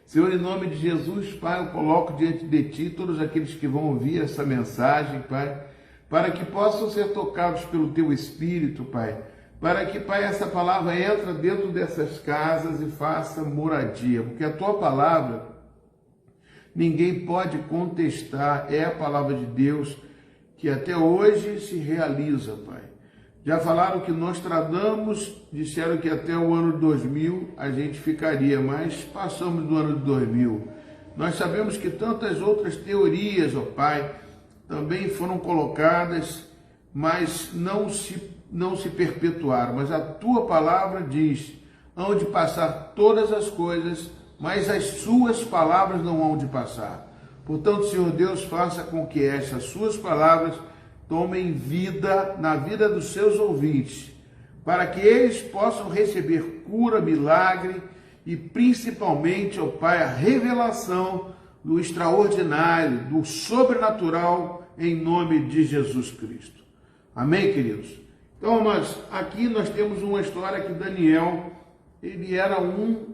Senhor, em nome de Jesus, Pai, eu coloco diante de Ti todos aqueles que vão ouvir essa mensagem, Pai, para que possam ser tocados pelo Teu Espírito, Pai, para que, Pai, essa palavra entre dentro dessas casas e faça moradia, porque a Tua palavra ninguém pode contestar, é a palavra de Deus que até hoje se realiza, Pai. Já falaram que Nostradamus, disseram que até o ano 2000 a gente ficaria, mas passamos do ano de 2000. Nós sabemos que tantas outras teorias, ó Pai, também foram colocadas, mas não se perpetuaram. Mas a Tua palavra diz, hão de passar todas as coisas, mas as Suas palavras não hão de passar. Portanto, Senhor Deus, faça com que essas Suas palavras tomem vida na vida dos seus ouvintes, para que eles possam receber cura, milagre e principalmente, ó Pai, a revelação do extraordinário, do sobrenatural, em nome de Jesus Cristo. Amém, queridos? Então, mas aqui nós temos uma história que Daniel, ele era um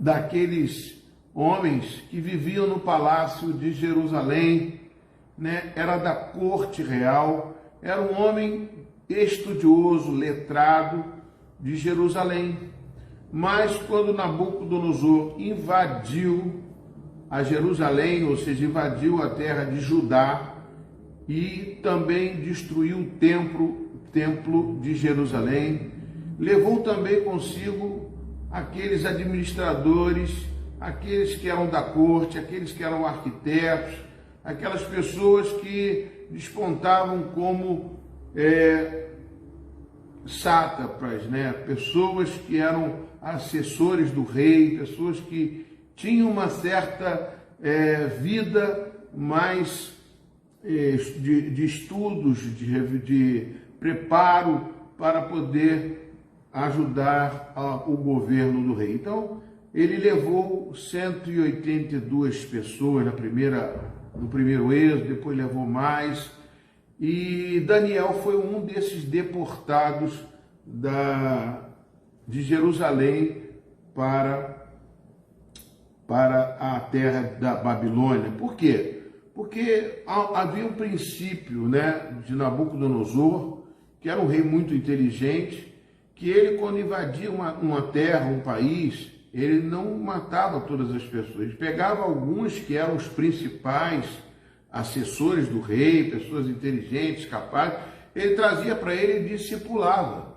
daqueles homens que viviam no palácio de Jerusalém, né? Era da corte real, era um homem estudioso, letrado de Jerusalém. Mas quando Nabucodonosor invadiu a Jerusalém, ou seja, invadiu a terra de Judá e também destruiu o templo de Jerusalém, levou também consigo aqueles administradores, aqueles que eram da corte, aqueles que eram arquitetos, aquelas pessoas que despontavam como sátrapas, né? Pessoas que eram assessores do rei, pessoas que tinham uma certa vida mais de estudos, de preparo para poder ajudar o governo do rei. Então, ele levou 182 pessoas no primeiro êxodo, depois levou mais, e Daniel foi um desses deportados de Jerusalém para a terra da Babilônia. Por quê? Porque havia um princípio, né, de Nabucodonosor, que era um rei muito inteligente, que ele, quando invadia uma terra, um país, ele não matava todas as pessoas, ele pegava alguns que eram os principais assessores do rei, pessoas inteligentes, capazes, ele trazia para ele e discipulava,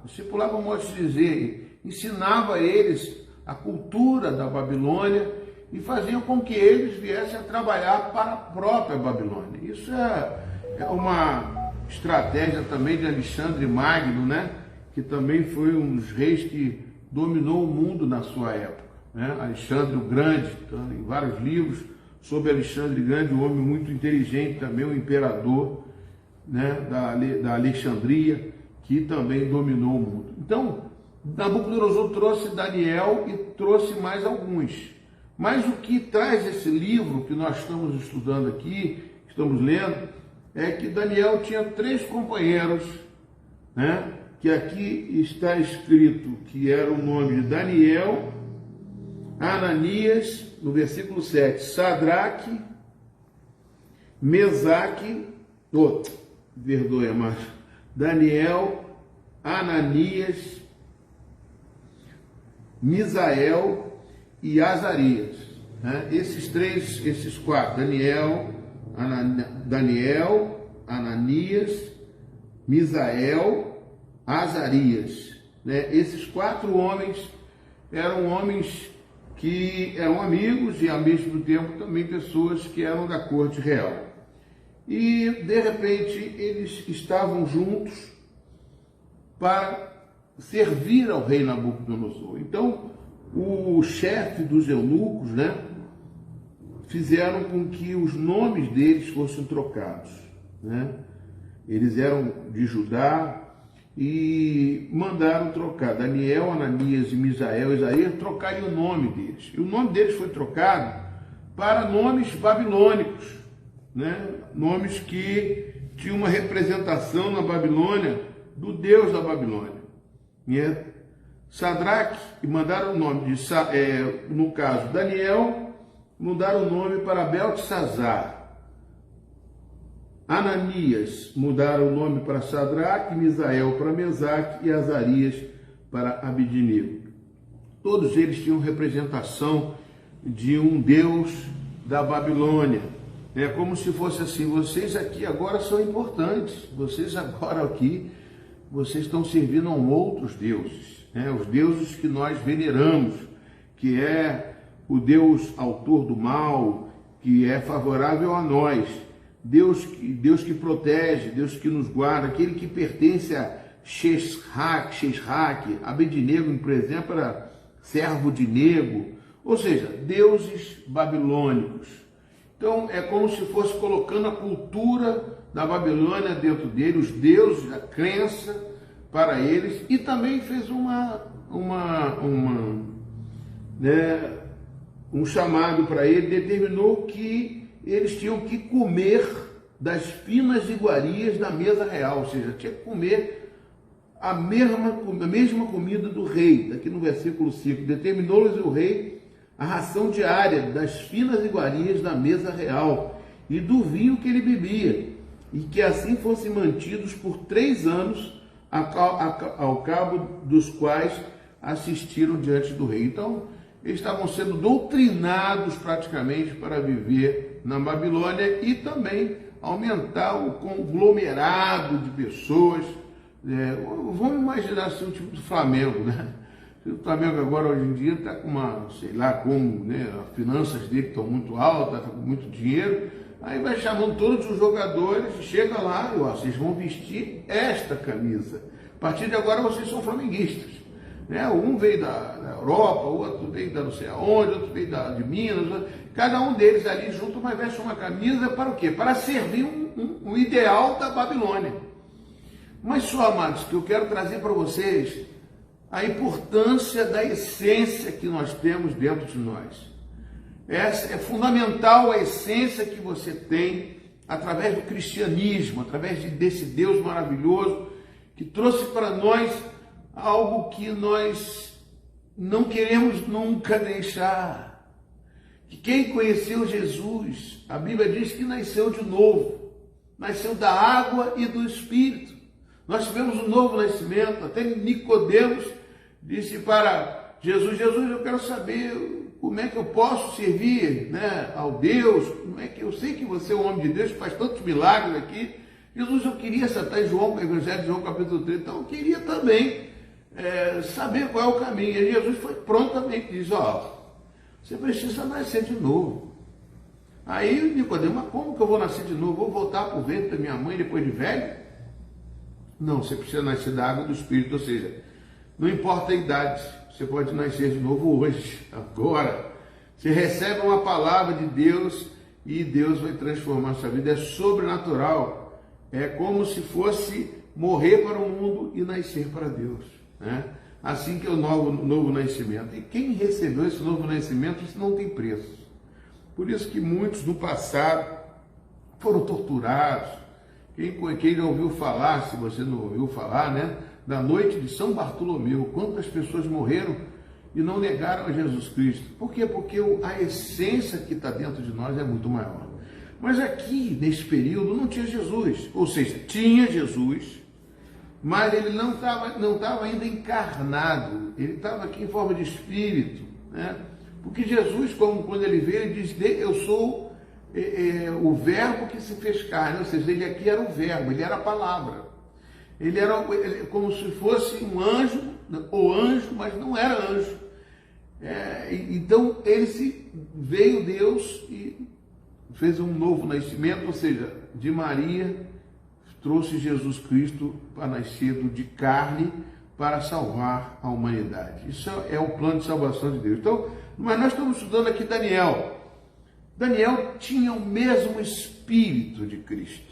modo de dizer, ensinava a eles a cultura da Babilônia e fazia com que eles viessem a trabalhar para a própria Babilônia. Isso é uma estratégia também de Alexandre Magno, né? Que também foi um dos reis que dominou o mundo na sua época, né? Alexandre o Grande, então, em vários livros sobre Alexandre o Grande, um homem muito inteligente, também um imperador, né, da Alexandria, que também dominou o mundo. Então, Nabucodonosor trouxe Daniel e trouxe mais alguns. Mas o que traz esse livro que nós estamos estudando aqui, estamos lendo, é que Daniel tinha 3 companheiros, né? Que aqui está escrito que era o nome de Daniel, Ananias, no versículo 7, Sadraque, Mesaque, Daniel, Ananias, Misael e Azarias, né? Esses 4, Daniel, Ananias, Misael, Azarias, né? Esses 4 homens eram homens que eram amigos e ao mesmo tempo também pessoas que eram da corte real. E de repente eles estavam juntos para servir ao rei Nabucodonosor. Então o chefe dos eunucos, né, fizeram com que os nomes deles fossem trocados, né? Eles eram de Judá e mandaram trocar Daniel, Ananias e Misael e Azarias, trocarem o nome deles. E o nome deles foi trocado para nomes babilônicos, né? Nomes que tinham uma representação na Babilônia do Deus da Babilônia. Sadraque, e mandaram o nome de, no caso, Daniel, mudaram o nome para Beltesazar. Ananias, mudaram o nome para Sadraque, Misael para Mesaque e Azarias para Abidnego. Todos eles tinham representação de um deus da Babilônia. É como se fosse assim: vocês aqui agora são importantes, vocês agora aqui, vocês estão servindo a outros deuses, né? Os deuses que nós veneramos, que é o Deus autor do mal, que é favorável a nós, Deus que protege, Deus que nos guarda, aquele que pertence a Shesrak, Abednego, por exemplo, era servo de Nego, ou seja, deuses babilônicos. Então é como se fosse colocando a cultura da Babilônia dentro dele, os deuses, a crença para eles, e também fez um chamado para ele, determinou que eles tinham que comer das finas iguarias da mesa real, ou seja, tinha que comer a mesma comida do rei. Aqui no versículo 5, determinou-lhes o rei a ração diária das finas iguarias da mesa real e do vinho que ele bebia, e que assim fossem mantidos por 3 anos, ao cabo dos quais assistiram diante do rei. Então, eles estavam sendo doutrinados praticamente para viver na Babilônia e também aumentar o conglomerado de pessoas. Vamos imaginar assim o tipo do Flamengo, né? O Flamengo agora, hoje em dia, está com as finanças dele estão muito altas, está com muito dinheiro, aí vai chamando todos os jogadores, chega lá e vocês vão vestir esta camisa. A partir de agora vocês são flamenguistas. Né? Um veio da Europa, o outro veio da não sei aonde, outro veio de Minas, cada um deles ali junto, mas veste uma camisa para o quê? Para servir um ideal da Babilônia. Mas só, amados, que eu quero trazer para vocês a importância da essência que nós temos dentro de nós. Essa é fundamental, a essência que você tem através do cristianismo, através desse Deus maravilhoso que trouxe para nós algo que nós não queremos nunca deixar. Que quem conheceu Jesus, a Bíblia diz que nasceu de novo, nasceu da água e do Espírito. Nós tivemos um novo nascimento. Até Nicodemos disse para Jesus: Jesus, eu quero saber como é que eu posso servir, né, ao Deus, como é que eu sei que você é um homem de Deus que faz tantos milagres aqui. Jesus, eu queria saber, Evangelho de João capítulo 3, então eu queria também saber qual é o caminho. E Jesus foi prontamente, diz: você precisa nascer de novo. Aí Nicodemo: mas como que eu vou nascer de novo? Vou voltar para o ventre da minha mãe depois de velho? Não, você precisa nascer da água do Espírito, ou seja, não importa a idade, você pode nascer de novo hoje, agora. Você recebe uma palavra de Deus e Deus vai transformar a sua vida. É sobrenatural, é como se fosse morrer para o mundo e nascer para Deus, né? Assim que é o novo nascimento. E quem recebeu esse novo nascimento, isso não tem preço. Por isso que muitos no passado foram torturados. Quem já ouviu falar, se você não ouviu falar, né, da noite de São Bartolomeu, quantas pessoas morreram e não negaram a Jesus Cristo? Por quê? Porque a essência que está dentro de nós é muito maior. Mas aqui, nesse período, não tinha Jesus. Ou seja, tinha Jesus, mas ele não estava ainda encarnado. Ele estava aqui em forma de espírito, né? Porque Jesus, quando ele veio, ele diz: eu sou o verbo que se fez carne. Ou seja, ele aqui era o verbo, ele era a palavra. Ele era como se fosse um anjo, ou anjo, mas não era anjo. Então, veio Deus e fez um novo nascimento, ou seja, de Maria, trouxe Jesus Cristo para nascer de carne para salvar a humanidade. Isso é o plano de salvação de Deus. Então, mas nós estamos estudando aqui Daniel. Daniel tinha o mesmo espírito de Cristo.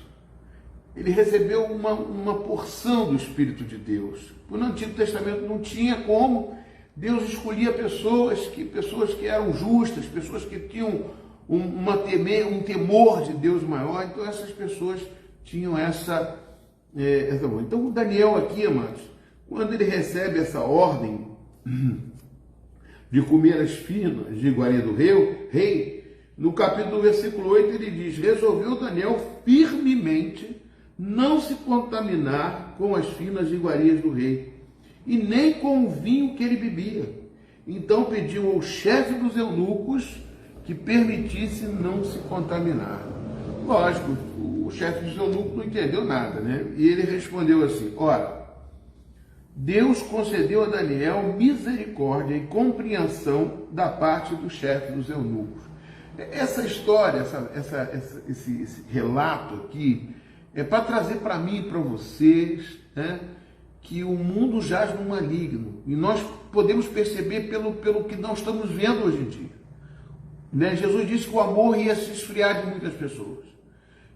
Ele recebeu uma porção do Espírito de Deus. No Antigo Testamento não tinha como. Deus escolhia pessoas que eram justas, pessoas que tinham um temor de Deus maior. Então essas pessoas tinham essa. Então Daniel aqui, amados, quando ele recebe essa ordem, de comer as finas de iguaria do rei, no capítulo versículo 8 ele diz: resolveu Daniel firmemente não se contaminar com as finas iguarias do rei, e nem com o vinho que ele bebia. Então pediu ao chefe dos eunucos que permitisse não se contaminar. Lógico, o chefe dos eunucos não entendeu nada, né? E ele respondeu assim: ora, Deus concedeu a Daniel misericórdia e compreensão da parte do chefe dos eunucos. Essa história, esse relato aqui, é para trazer para mim e para vocês, né, que o mundo jaz no maligno. E nós podemos perceber pelo que nós estamos vendo hoje em dia. Né? Jesus disse que o amor ia se esfriar de muitas pessoas.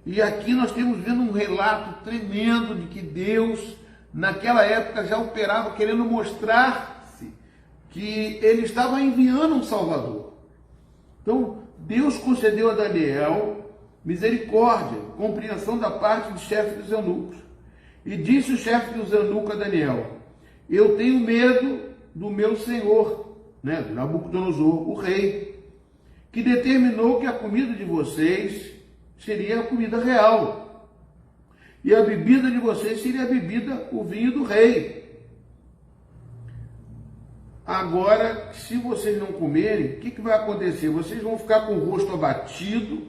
E aqui nós temos vendo um relato tremendo de que Deus, naquela época, já operava querendo mostrar-se que ele estava enviando um Salvador. Então, Deus concedeu a Daniel misericórdia, compreensão da parte do chefe dos eunucos. E disse o chefe dos eunucos a Daniel: eu tenho medo do meu senhor, né, de Nabucodonosor, o rei, que determinou que a comida de vocês seria a comida real, e a bebida de vocês seria a bebida, o vinho do rei. Agora, se vocês não comerem, o que vai acontecer? Vocês vão ficar com o rosto abatido,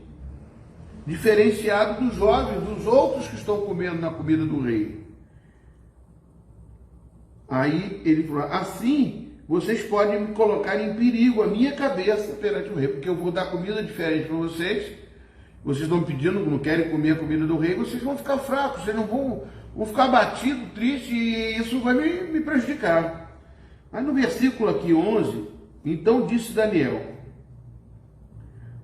diferenciado dos jovens, dos outros que estão comendo na comida do rei. Aí ele falou: assim, vocês podem me colocar em perigo a minha cabeça perante o rei, porque eu vou dar comida diferente para vocês. Vocês estão pedindo, não querem comer a comida do rei, vocês vão ficar fracos, vocês não vão ficar abatidos, tristes, e isso vai me prejudicar. Mas no versículo aqui 11, então disse Daniel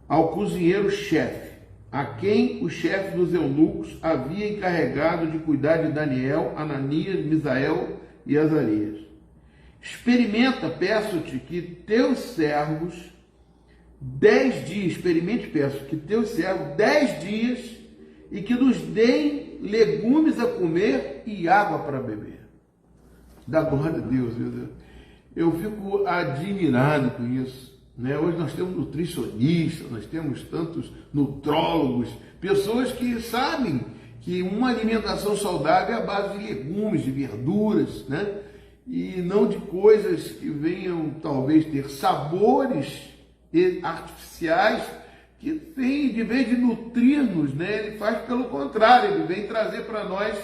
ao cozinheiro-chefe, a quem o chefe dos eunucos havia encarregado de cuidar de Daniel, Ananias, Misael e Azarias: experimenta, peço-te, que teus servos 10 dias, experimente, peço, que teus servos 10 dias, e que nos deem legumes a comer e água para beber. Dá glória a Deus, meu Deus. Eu fico admirado com isso. Né? Hoje nós temos nutricionistas, nós temos tantos nutrólogos, pessoas que sabem que uma alimentação saudável é a base de legumes, de verduras, né? E não de coisas que venham talvez ter sabores artificiais, que vem, de vez de nutrir-nos, né? Ele faz pelo contrário, ele vem trazer para nós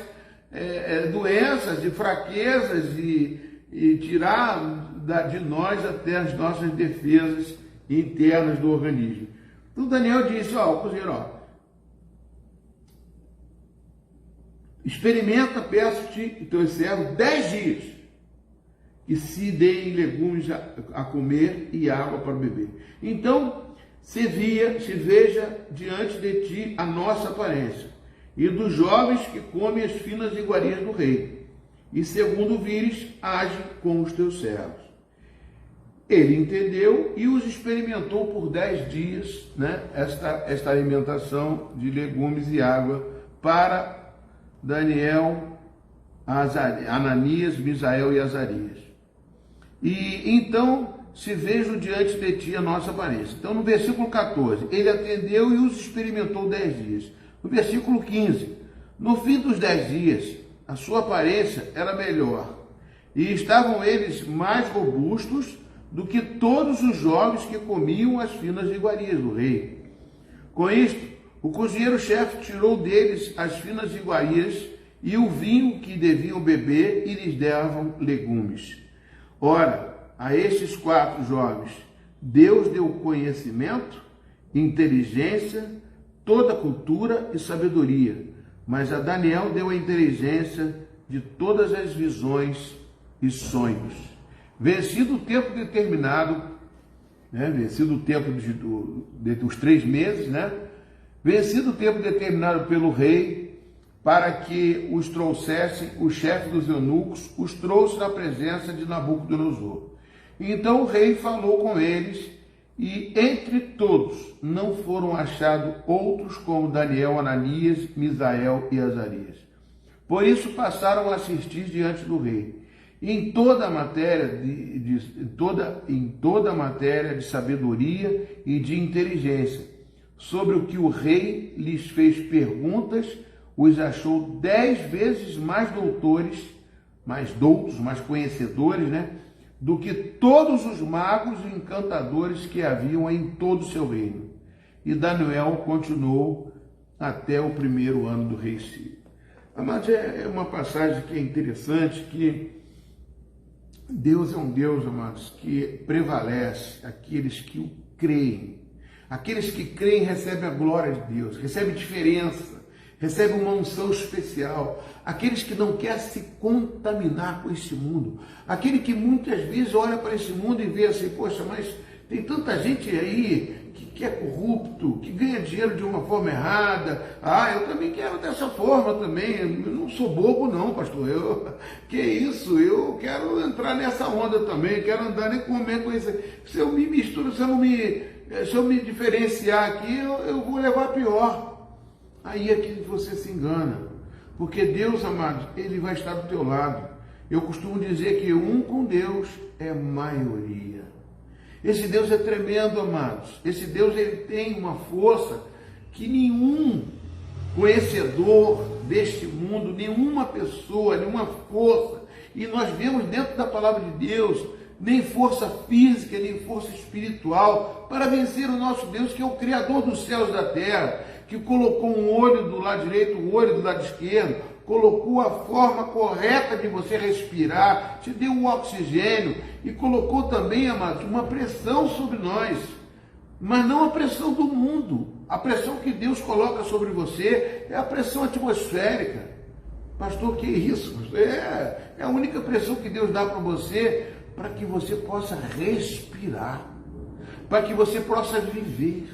doenças e fraquezas e tirar de nós até as nossas defesas internas do organismo. Então Daniel disse: ó, cozinheiro, experimenta, peço-te, teus servos 10 dias, que se deem legumes a comer e água para beber. Então se veja diante de ti a nossa aparência, e dos jovens que comem as finas iguarias do rei, e segundo vires, age com os teus servos. Ele entendeu e os experimentou por 10 dias, né, esta alimentação de legumes e água para Daniel, Ananias, Misael e Azarias. E então se vejo diante de ti a nossa aparência. Então no versículo 14, ele atendeu e os experimentou 10 dias. No versículo 15, no fim dos 10 dias, a sua aparência era melhor, e estavam eles mais robustos do que todos os jovens que comiam as finas iguarias do rei. Com isto, o cozinheiro-chefe tirou deles as finas iguarias e o vinho que deviam beber, e lhes davam legumes. Ora, a estes 4 jovens, Deus deu conhecimento, inteligência, toda cultura e sabedoria, mas a Daniel deu a inteligência de todas as visões e sonhos. Vencido o tempo determinado, né? Vencido o tempo dos 3 meses, né? Vencido o tempo determinado pelo rei, para que os trouxesse, o chefe dos eunucos os trouxe na presença de Nabucodonosor. Então o rei falou com eles, e entre todos não foram achados outros como Daniel, Ananias, Misael e Azarias. Por isso passaram a assistir diante do rei. em toda a matéria em toda a matéria de sabedoria e de inteligência, sobre o que o rei lhes fez perguntas, os achou 10 vezes mais doutores, mais doutos, mais conhecedores, né, do que todos os magos e encantadores que haviam em todo o seu reino. E Daniel continuou até o primeiro ano do rei Ciro. Mas é uma passagem que é interessante, que Deus é um Deus, amados, que prevalece aqueles que o creem. Aqueles que creem recebem a glória de Deus, recebem diferença, recebem uma unção especial. Aqueles que não querem se contaminar com esse mundo. Aquele que muitas vezes olha para esse mundo e vê assim, poxa, mas tem tanta gente aí que é corrupto, que ganha dinheiro de uma forma errada. Eu também quero dessa forma também. Eu não sou bobo não, pastor. Que isso? Eu quero entrar nessa onda também. Quero andar nem comer com isso. Se eu me misturo, se eu me diferenciar aqui, eu vou levar pior. Aí é que você se engana. Porque Deus, amados, Ele vai estar do teu lado. Eu costumo dizer que um com Deus é maioria. Esse Deus é tremendo, amados. Esse Deus, ele tem uma força que nenhum conhecedor deste mundo, nenhuma pessoa, nenhuma força, e nós vemos dentro da palavra de Deus, nem força física, nem força espiritual, para vencer o nosso Deus, que é o Criador dos céus e da terra, que colocou um olho do lado direito, um olho do lado esquerdo, colocou a forma correta de você respirar, te deu o oxigênio e colocou também, amados, uma pressão sobre nós, mas não a pressão do mundo. A pressão que Deus coloca sobre você é a pressão atmosférica. Pastor, que isso? É a única pressão que Deus dá para você, para que você possa respirar, para que você possa viver,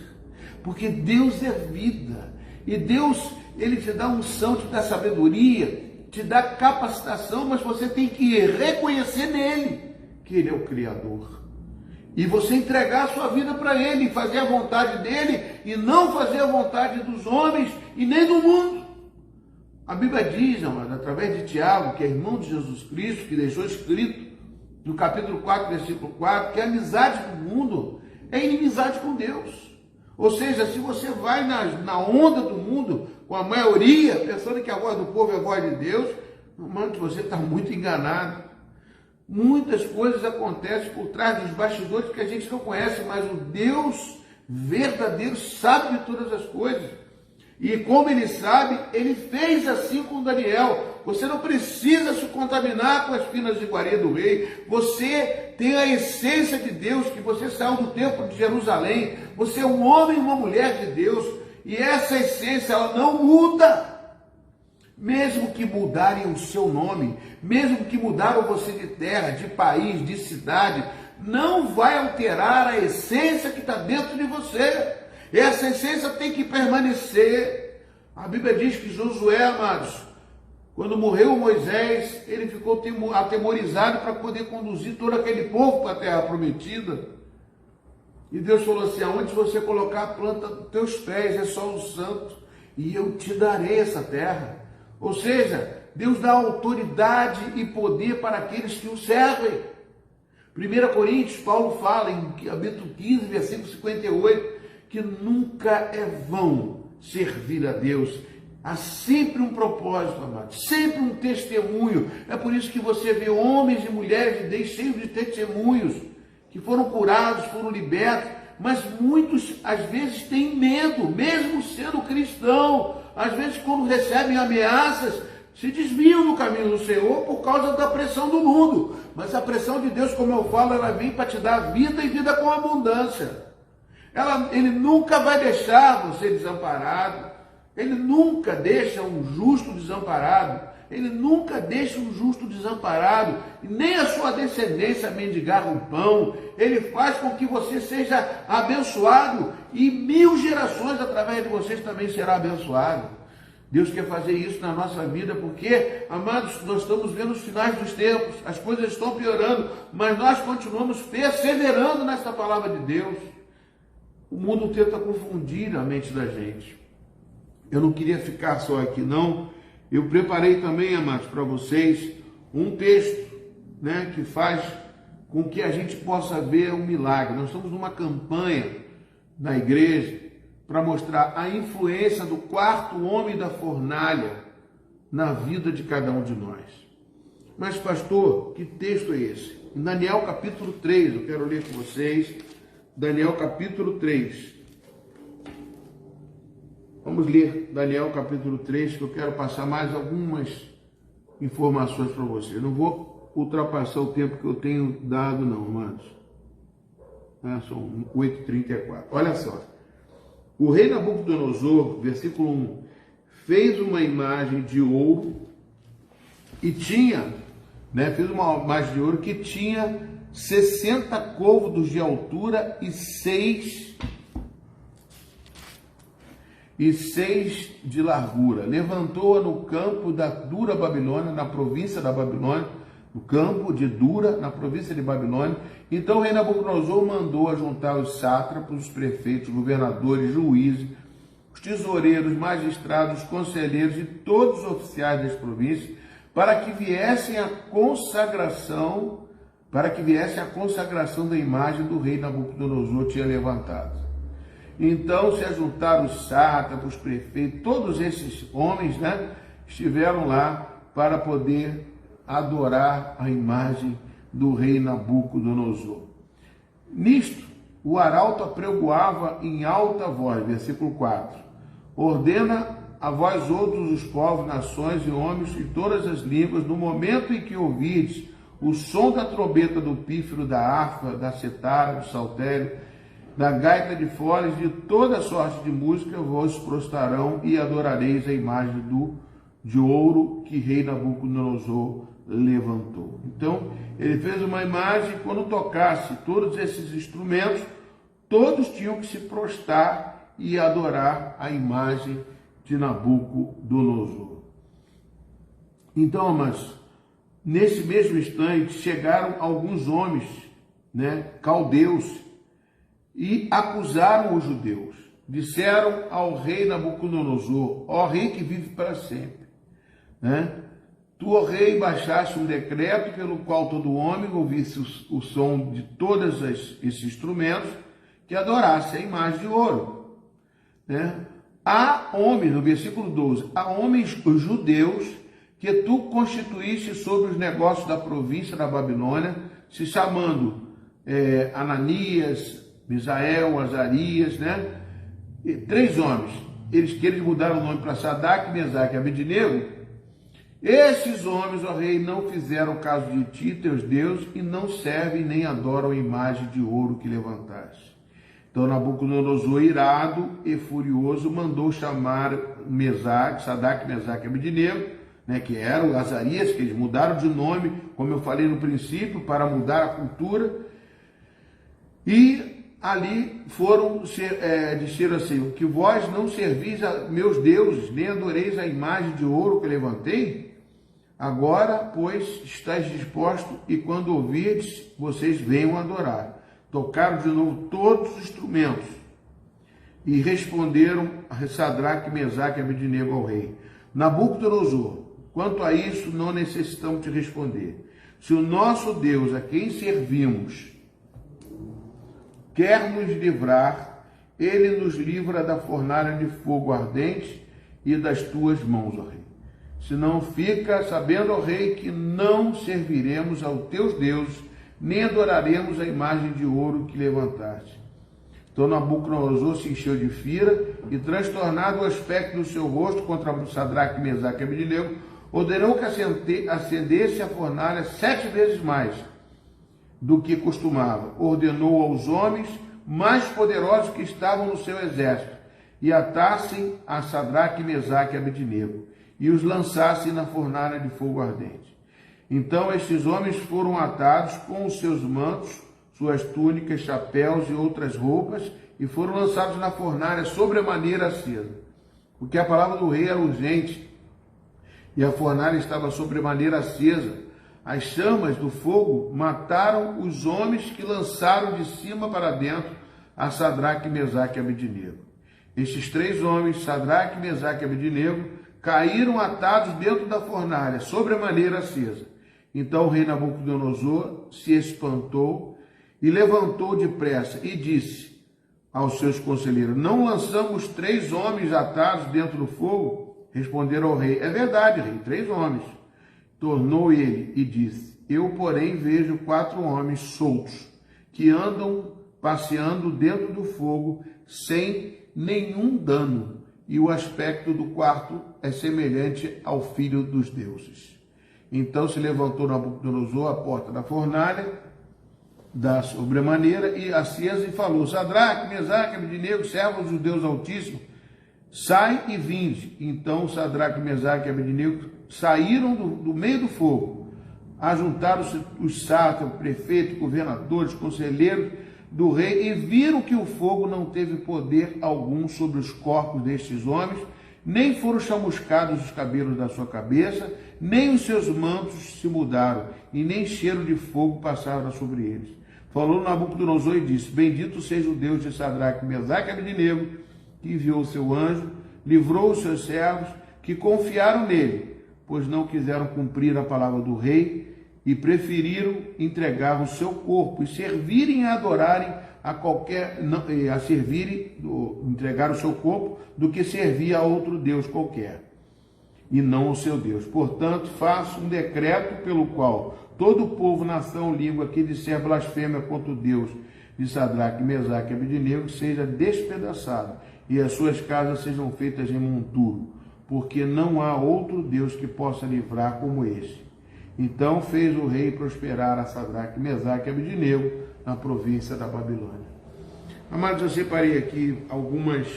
porque Deus é vida, e Deus, Ele te dá unção, te dá sabedoria, te dá capacitação, mas você tem que reconhecer nele que Ele é o Criador. E você entregar a sua vida para Ele, fazer a vontade dEle e não fazer a vontade dos homens e nem do mundo. A Bíblia diz, amado, através de Tiago, que é irmão de Jesus Cristo, que deixou escrito no capítulo 4, versículo 4, que a amizade do mundo é inimizade com Deus. Ou seja, se você vai na onda do mundo, com a maioria, pensando que a voz do povo é a voz de Deus, mano, você está muito enganado. Muitas coisas acontecem por trás dos bastidores que a gente não conhece, mas o Deus verdadeiro sabe de todas as coisas. E como Ele sabe, Ele fez assim com Daniel. Você não precisa se contaminar com as finas iguarias do rei. Você tem a essência de Deus, que você saiu do templo de Jerusalém. Você é um homem e uma mulher de Deus. E essa essência, ela não muda. Mesmo que mudarem o seu nome, mesmo que mudaram você de terra, de país, de cidade, não vai alterar a essência que está dentro de você. Essa essência tem que permanecer. A Bíblia diz que Josué, amados, quando morreu Moisés, ele ficou atemorizado para poder conduzir todo aquele povo para a terra prometida. E Deus falou assim, aonde você colocar a planta dos teus pés, é só o santo, e eu te darei essa terra. Ou seja, Deus dá autoridade e poder para aqueles que o servem. 1 Coríntios, Paulo fala em capítulo 15, versículo 58, que nunca é vão servir a Deus. Há sempre um propósito, amado, sempre um testemunho. É por isso que você vê homens e mulheres de Deus cheios de testemunhos, que foram curados, foram libertos, mas muitos, às vezes, têm medo, mesmo sendo cristão. Às vezes, quando recebem ameaças, se desviam do caminho do Senhor por causa da pressão do mundo. Mas a pressão de Deus, como eu falo, ela vem para te dar vida e vida com abundância. Ele nunca vai deixar você desamparado. Ele nunca deixa um justo desamparado. Ele nunca deixa um justo desamparado. E nem a sua descendência mendigar o pão. Ele faz com que você seja abençoado. E 1000 gerações através de vocês também será abençoado. Deus quer fazer isso na nossa vida, porque, amados, nós estamos vendo os finais dos tempos. As coisas estão piorando, mas nós continuamos perseverando nesta palavra de Deus. O mundo tenta confundir a mente da gente. Eu não queria ficar só aqui, não. Eu preparei também, amados, para vocês um texto né, que faz com que a gente possa ver um milagre. Nós estamos numa campanha na igreja para mostrar a influência do quarto homem da fornalha na vida de cada um de nós. Mas, pastor, que texto é esse? Em Daniel capítulo 3, eu quero ler com vocês, Daniel capítulo 3. Vamos ler Daniel capítulo 3, que eu quero passar mais algumas informações para vocês. Eu não vou ultrapassar o tempo que eu tenho dado, não, amados. São 8h34. Olha só. O rei Nabucodonosor, versículo 1, fez uma imagem de ouro e tinha, fez uma imagem de ouro que tinha 60 côvados de altura e 6 de largura. Levantou-a no campo da Dura Babilônia, na província da Babilônia, no campo de Dura, na província de Babilônia. Então o rei Nabucodonosor mandou ajuntar os sátrapas, os prefeitos, governadores, juízes, os tesoureiros, magistrados, conselheiros e todos os oficiais das províncias, para que viessem a consagração da imagem do rei Nabucodonosor tinha levantado. Então se ajuntaram os sátrapas, os prefeitos, todos esses homens, estiveram lá para poder adorar a imagem do rei Nabucodonosor. Nisto, o arauto apregoava em alta voz, versículo 4, ordena a vós outros os povos, nações e homens e todas as línguas, no momento em que ouvirdes o som da trombeta, do pífaro, da harpa, da citara, do saltério, da gaita de foles, de toda sorte de música, vos prostrarão e adorareis a imagem de ouro que rei Nabucodonosor levantou. Então, ele fez uma imagem, quando tocasse todos esses instrumentos, todos tinham que se prostrar e adorar a imagem de Nabucodonosor. Então, mas nesse mesmo instante chegaram alguns homens, caldeus, e acusaram os judeus. Disseram ao rei Nabucodonosor: ó rei que vive para sempre, tu, ó rei, baixaste um decreto pelo qual todo homem ouvisse o som de todos esses instrumentos, que adorasse a imagem de ouro. Há homens, no versículo 12, há homens judeus que tu constituíste sobre os negócios da província da Babilônia, se chamando Ananias, Misael, Azarias, E 3 homens. Eles mudaram o nome para Sadraque, Mesaque e Abednego. Esses homens, ó rei, não fizeram caso de ti, teus deuses, e não servem nem adoram a imagem de ouro que levantaste. Então Nabucodonosor, irado e furioso, mandou chamar Mesaque, Sadraque, Mesaque e Abednego, que eram Azarias, que eles mudaram de nome, como eu falei no princípio, para mudar a cultura. E ali disseram assim: que vós não servis a meus deuses, nem adoreis a imagem de ouro que levantei? Agora, pois, estáis dispostos, e quando ouvirdes, vocês venham adorar. Tocaram de novo todos os instrumentos, e responderam a Sadraque, Mesaque e Abednego ao rei: Nabucodonosor, quanto a isso não necessitamos te responder. Se o nosso Deus, a quem servimos, quer nos livrar, ele nos livra da fornalha de fogo ardente e das tuas mãos, ó rei. Senão fica sabendo, ó rei, que não serviremos aos teus deuses, nem adoraremos a imagem de ouro que levantaste. Então Nabucodonosor se encheu de fira e, transtornado o aspecto do seu rosto contra Sadraque, Mesaque e Abednego, ordenou que acendesse a fornalha 7 vezes mais do que costumava. Ordenou aos homens mais poderosos que estavam no seu exército e atassem a Sadraque, Mesaque e Abednego e os lançassem na fornalha de fogo ardente. Então estes homens foram atados com os seus mantos, suas túnicas, chapéus e outras roupas, e foram lançados na fornalha sobremaneira acesa, porque a palavra do rei era urgente, e a fornalha estava sobremaneira acesa. As chamas do fogo mataram os homens que lançaram de cima para dentro a Sadraque, Mesaque e Abednego. Estes 3 homens, Sadraque, Mesaque e Abednego, caíram atados dentro da fornalha sobremaneira acesa. Então o rei Nabucodonosor se espantou e levantou depressa e disse aos seus conselheiros: não lançamos 3 homens atados dentro do fogo? Responderam ao rei: é verdade, rei, 3 homens. Tornou ele e disse: eu, porém, vejo 4 homens soltos, que andam passeando dentro do fogo sem nenhum dano, e o aspecto do quarto é semelhante ao filho dos deuses. Então se levantou Nabucodonosor à porta da fornalha, da sobremaneira, e acesa, e falou: Sadraque, Mesaque, Abednego, servos do Deus Altíssimo, sai e vinde. Então Sadraque, Mesaque e Abednego saíram do meio do fogo. Ajuntaram-se os sátrapas, prefeitos, governadores, conselheiros do rei, e viram que o fogo não teve poder algum sobre os corpos destes homens, nem foram chamuscados os cabelos da sua cabeça, nem os seus mantos se mudaram, e nem cheiro de fogo passava sobre eles. Falou Nabucodonosor e disse: bendito seja o Deus de Sadraque, Mesaque e Abednego, que enviou o seu anjo, livrou os seus servos, que confiaram nele, pois não quiseram cumprir a palavra do rei, e preferiram entregar o seu corpo e servirem e adorarem entregar o seu corpo do que servir a outro Deus qualquer, e não o seu Deus. Portanto, faço um decreto pelo qual todo o povo, nação, língua que disser blasfêmia contra o Deus de Sadraque, Mesaque e Abednego seja despedaçado, e as suas casas sejam feitas em monturo, porque não há outro Deus que possa livrar como este. Então fez o rei prosperar a Sadraque, Mesaque e Abednego na província da Babilônia. Amados, eu separei aqui alguns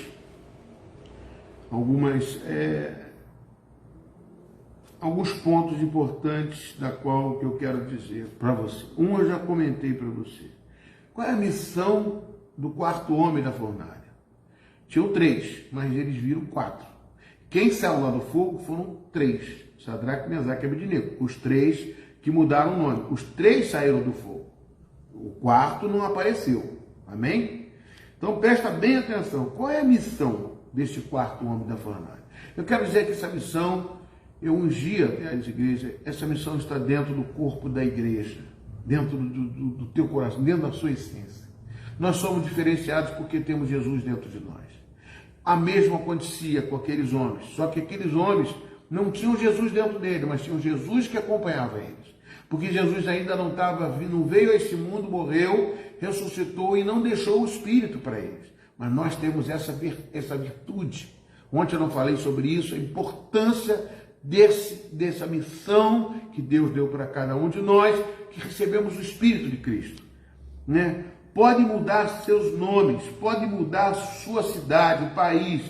pontos importantes da qual que eu quero dizer para você. Um eu já comentei para você. Qual é a missão do 4º homem da fornalha? Tinham 3, mas eles viram 4. Quem saiu lá do fogo foram 3. Sadraque, Mesaque e Abednego. Os 3 que mudaram o nome. Os 3 saíram do fogo. O 4º não apareceu. Amém? Então presta bem atenção. Qual é a missão deste 4º homem da fornalha? Eu quero dizer que essa missão, eu ungi até as igrejas, essa missão está dentro do corpo da igreja, dentro do teu coração, dentro da sua essência. Nós somos diferenciados porque temos Jesus dentro de nós. A mesma acontecia com aqueles homens, só que aqueles homens não tinham Jesus dentro dele, mas tinham Jesus que acompanhava eles. Porque Jesus ainda não veio a esse mundo, morreu, ressuscitou e não deixou o Espírito para eles. Mas nós temos essa virtude. Ontem eu não falei sobre isso, a importância dessa missão que Deus deu para cada um de nós, que recebemos o Espírito de Cristo. Né? Pode mudar seus nomes, pode mudar a sua cidade, o país,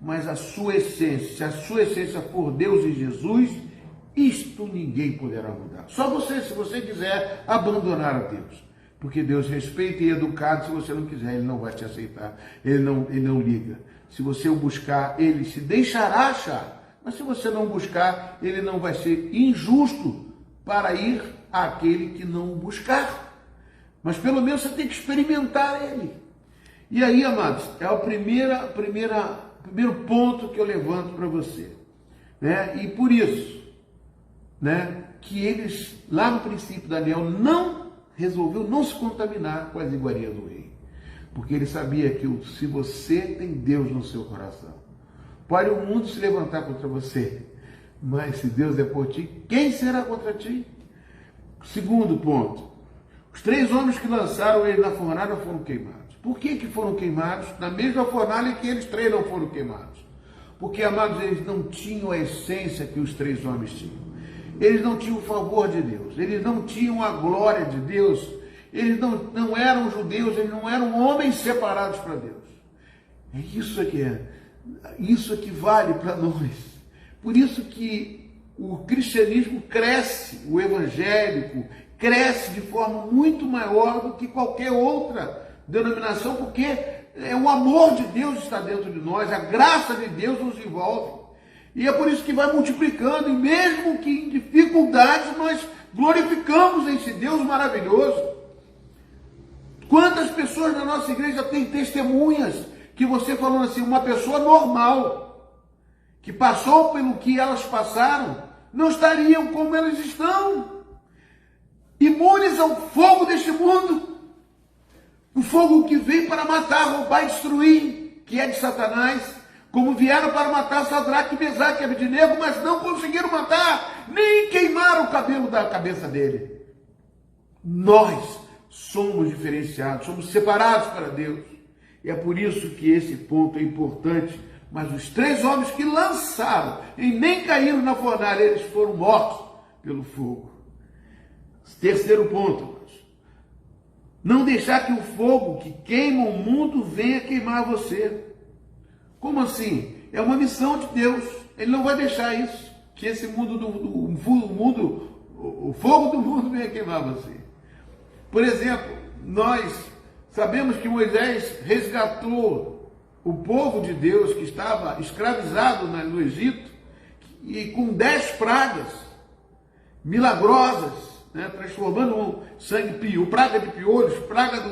mas a sua essência, se a sua essência for Deus e Jesus, isto ninguém poderá mudar. Só você, se você quiser abandonar a Deus. Porque Deus respeita e é educado. Se você não quiser, Ele não vai te aceitar. Ele não liga. Se você o buscar, Ele se deixará achar. Mas se você não buscar, Ele não vai ser injusto para ir àquele que não o buscar. Mas pelo menos você tem que experimentar Ele. E aí, amados, é o primeiro ponto que eu levanto para você. Né? E por isso, né, que eles, lá no princípio, Daniel resolveu não se contaminar com as iguarias do rei. Porque ele sabia que se você tem Deus no seu coração, pode o mundo se levantar contra você, mas se Deus é por ti, quem será contra ti? Segundo ponto, os 3 homens que lançaram ele na fornalha foram queimados. Por que foram queimados? Na mesma fornalha que eles 3 não foram queimados. Porque, amados, eles não tinham a essência que os 3 homens tinham. Eles não tinham o favor de Deus, eles não tinham a glória de Deus, eles não eram judeus, eles não eram homens separados para Deus. É isso que vale para nós. Por isso que o cristianismo cresce, o evangélico cresce de forma muito maior do que qualquer outra denominação, porque o amor de Deus está dentro de nós, a graça de Deus nos envolve. E é por isso que vai multiplicando, e mesmo que em dificuldades, nós glorificamos esse Deus maravilhoso. Quantas pessoas na nossa igreja têm testemunhas que você falou assim, uma pessoa normal, que passou pelo que elas passaram, não estariam como elas estão. imunes ao fogo deste mundo, o fogo que vem para matar, roubar e destruir, que é de Satanás, como vieram para matar Sadraque, Mesaque e Abednego, mas não conseguiram matar, nem queimar o cabelo da cabeça dele. Nós somos diferenciados, somos separados para Deus. E é por isso que esse ponto é importante. Mas os 3 homens que lançaram e nem caíram na fornalha, eles foram mortos pelo fogo. Terceiro ponto, não deixar que o fogo que queima o mundo venha queimar você. Como assim? É uma missão de Deus. Ele não vai deixar isso, que esse mundo o fogo do mundo venha queimar você. Por exemplo, nós sabemos que Moisés resgatou o povo de Deus que estava escravizado no Egito, e com 10 pragas milagrosas, né, transformando o sangue, praga de piolhos, praga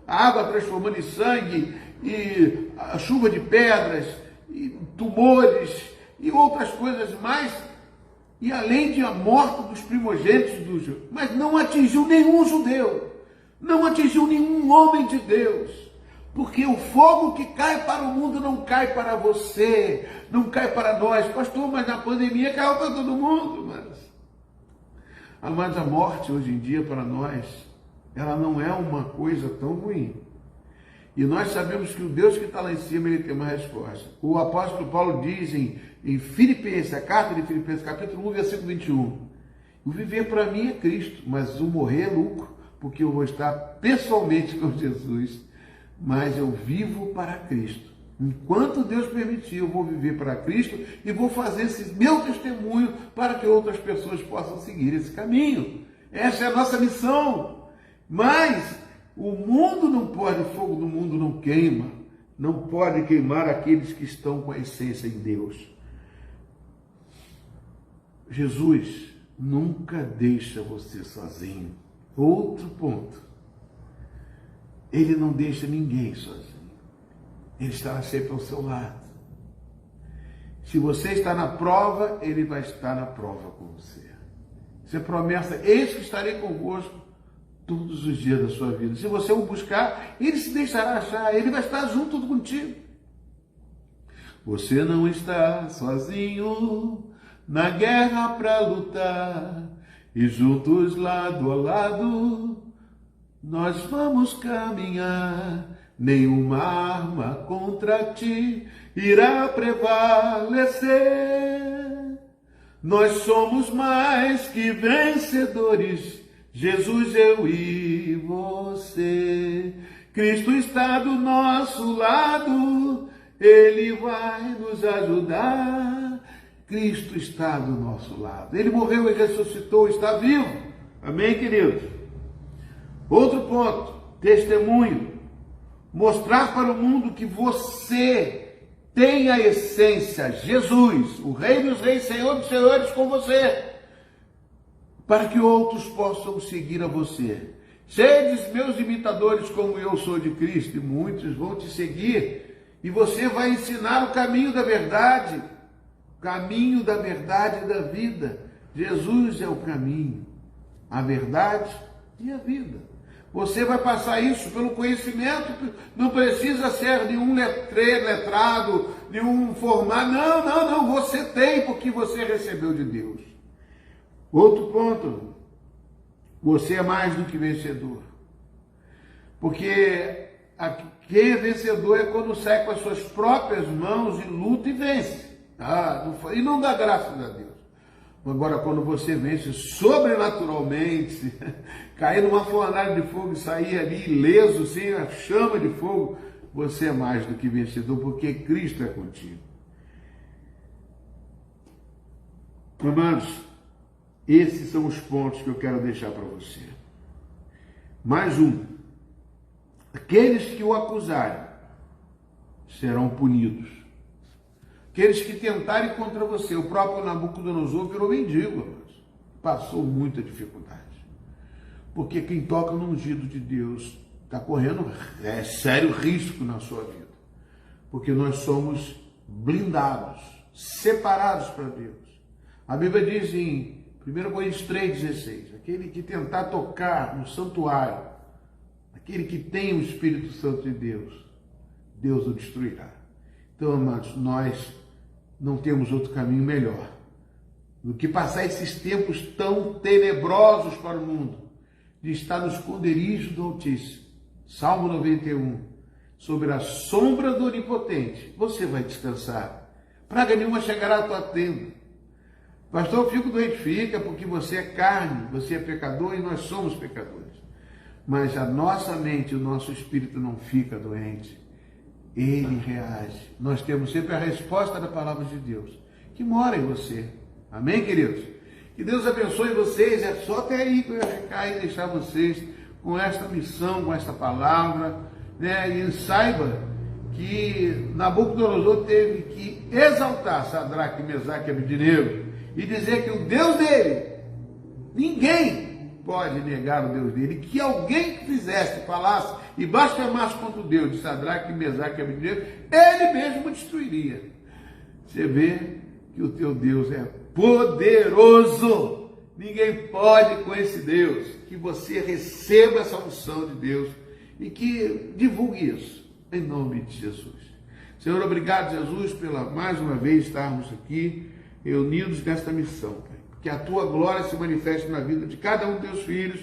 a água transformando em sangue, e a chuva de pedras, e tumores, e outras coisas mais, e além de a morte dos primogênitos, mas não atingiu nenhum judeu, não atingiu nenhum homem de Deus, porque o fogo que cai para o mundo não cai para você, não cai para nós. Pastor, mas na pandemia caiu para todo mundo. Mas a morte hoje em dia para nós, ela não é uma coisa tão ruim. E nós sabemos que o Deus que está lá em cima, ele tem uma resposta. O apóstolo Paulo diz em Filipenses, a carta de Filipenses, capítulo 1, versículo 21. O viver para mim é Cristo, mas o morrer é lucro, porque eu vou estar pessoalmente com Jesus. Mas eu vivo para Cristo. Enquanto Deus permitir, eu vou viver para Cristo e vou fazer esse meu testemunho para que outras pessoas possam seguir esse caminho. Essa é a nossa missão. Mas o mundo não pode, o fogo do mundo não queima, não pode queimar aqueles que estão com a essência em Deus. Jesus nunca deixa você sozinho. Outro ponto. Ele não deixa ninguém sozinho. Ele estará sempre ao seu lado. Se você está na prova, ele vai estar na prova com você. Isso é promessa. Eis que estarei convosco todos os dias da sua vida. Se você o buscar, ele se deixará achar. Ele vai estar junto contigo. Você não está sozinho na guerra para lutar. E juntos, lado a lado, nós vamos caminhar, nenhuma arma contra ti irá prevalecer. Nós somos mais que vencedores, Jesus, eu e você. Cristo está do nosso lado, Ele vai nos ajudar. Cristo está do nosso lado. Ele morreu e ressuscitou, está vivo. Amém, queridos? Outro ponto, testemunho. Mostrar para o mundo que você tem a essência, Jesus, o Rei dos Reis, Senhor dos Senhores, com você, para que outros possam seguir a você. Sedes meus imitadores como eu sou de Cristo, e muitos vão te seguir, e você vai ensinar o caminho da verdade e da vida. Jesus é o caminho, a verdade e a vida. Você vai passar isso pelo conhecimento, não precisa ser nenhum letrado, nenhum formado, não, você tem porque você recebeu de Deus. Outro ponto, você é mais do que vencedor, porque quem é vencedor é quando sai com as suas próprias mãos e luta e vence, e não dá graças a Deus. Agora, quando você vence sobrenaturalmente, cair numa fornalha de fogo e sair ali ileso, sem a chama de fogo, você é mais do que vencedor, porque Cristo é contigo. Amados, esses são os pontos que eu quero deixar para você. Mais um. Aqueles que o acusarem serão punidos. Aqueles que tentarem contra você, o próprio Nabucodonosor virou mendigo, passou muita dificuldade. Porque quem toca no ungido de Deus está correndo sério risco na sua vida. Porque nós somos blindados, separados para Deus. A Bíblia diz em 1 1 Coríntios 3,16. Aquele que tentar tocar no santuário, aquele que tem o Espírito Santo de Deus, Deus o destruirá. Então, amados, nós não temos outro caminho melhor do que passar esses tempos tão tenebrosos para o mundo, de estar no esconderijo do Altíssimo. Salmo 91. Sobre a sombra do Onipotente, você vai descansar. Praga nenhuma chegará à tua tenda. Pastor, eu fico doente, fica, porque você é carne, você é pecador e nós somos pecadores. Mas a nossa mente, o nosso espírito não fica doente. Ele reage. Nós temos sempre a resposta da palavra de Deus, que mora em você. Amém, queridos? Que Deus abençoe vocês. É só até aí que eu ia ficar e deixar vocês com esta missão, com esta palavra, né? E saiba que Nabucodonosor teve que exaltar Sadraque, Mesaque e Abednego e dizer que o Deus dele, ninguém pode negar o Deus dele, que alguém que fizesse, falasse e blasfemasse contra o Deus de Sadraque, Mesaque e Abednego, ele mesmo destruiria. Você vê que o teu Deus é poderoso, ninguém pode com esse Deus. Que você receba essa unção de Deus e que divulgue isso, em nome de Jesus. Senhor, obrigado, Jesus, pela mais uma vez estarmos aqui reunidos nesta missão, Pai. Que a tua glória se manifeste na vida de cada um dos teus filhos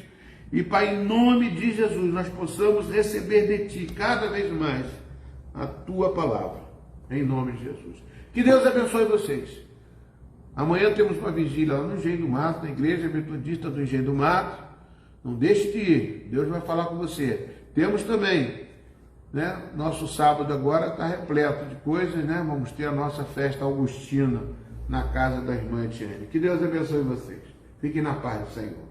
e, Pai, em nome de Jesus, nós possamos receber de ti cada vez mais a tua palavra, em nome de Jesus. Que Deus abençoe vocês. Amanhã temos uma vigília lá no Engenho do Mato, na Igreja Metodista do Engenho do Mato. Não deixe de ir, Deus vai falar com você. Temos também, né, nosso sábado agora está repleto de coisas, né? Vamos ter a nossa festa augustina na casa da irmã Etienne. Que Deus abençoe vocês. Fiquem na paz do Senhor.